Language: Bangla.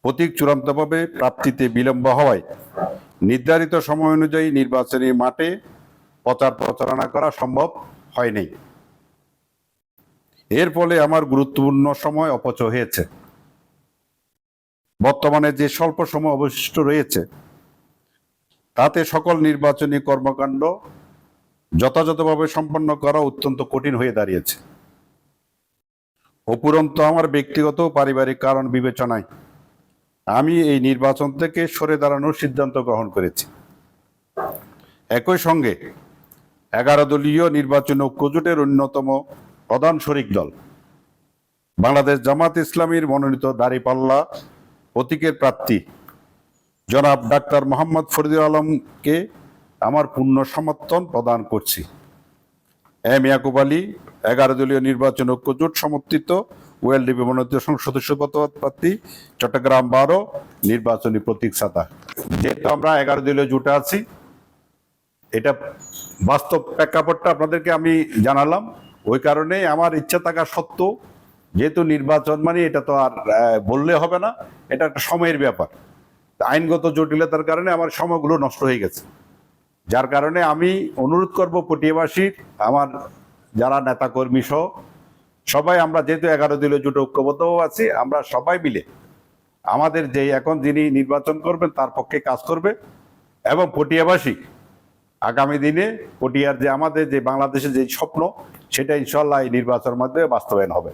প্রতীক চূড়ান্তভাবে প্রাপ্তিতে বিলম্ব হওয়ায় নির্ধারিত সময় অনুযায়ী নির্বাচনী মাঠে প্রচার প্রচারণা করা সম্ভব হয়নি। এর ফলে আমার গুরুত্বপূর্ণ সময় অপচয় হয়েছে। বর্তমানে যে স্বল্প সময় অবশিষ্ট রয়েছে তাতে সকল নির্বাচনী কর্মকাণ্ড যথাযথভাবে সম্পন্ন করা অত্যন্ত কঠিন হয়ে দাঁড়িয়েছে। উপরন্তু আমার ব্যক্তিগত পারিবারিক কারণ বিবেচনায় আমি এই নির্বাচন থেকে সরে দাঁড়ানোর সিদ্ধান্ত গ্রহণ করেছি। একই সঙ্গে 11 দলীয় নির্বাচন ঐক্যজোটের অন্যতম প্রধান শরিক দল বাংলাদেশ জামাত ইসলামীর মনোনীত দাঁড়িপাল্লা প্রতীকের প্রার্থী জনাব ডাক্তার মোহাম্মদ ফরিদুল আলমকে আমার পূর্ণ সমর্থন প্রদান করছি। এম ইয়াকুব আলী 11 দলীয় নির্বাচন ঐক্যজোট সমর্থিত ওএলডিপি মনোনীত সংসদ সদস্য প্রার্থী চট্টগ্রাম 12 নির্বাচনী প্রতীক ছাতা। যেহেতু আমরা 11 দলীয় জোটে আছি, এটা বাস্তব প্রেক্ষাপটটা আপনাদেরকে আমি জানালাম। ওই কারণে আমার ইচ্ছা থাকা সত্ত্বেও, যেহেতু নির্বাচন মানে এটা তো আর বললে হবে না, এটা একটা সময়ের ব্যাপার, আইনগত জটিলতার কারণে আমার সময়গুলো নষ্ট হয়ে গেছে। যার কারণে আমি অনুরোধ করব পটিয়াবাসীর, আমার যারা নেতাকর্মী সহ সবাই, আমরা যেহেতু 11 দলীয় জোটে ঐক্যবদ্ধ আছি, আমরা সবাই মিলে আমাদের যে এখন যিনি নির্বাচন করবেন তার পক্ষে কাজ করবে এবং পটিয়াবাসী আগামী দিনে পটিয়ার যে আমাদের যে বাংলাদেশের যে স্বপ্ন, সেটা ইনশাল্লাহ এই নির্বাচনের মাধ্যমে বাস্তবায়ন হবে।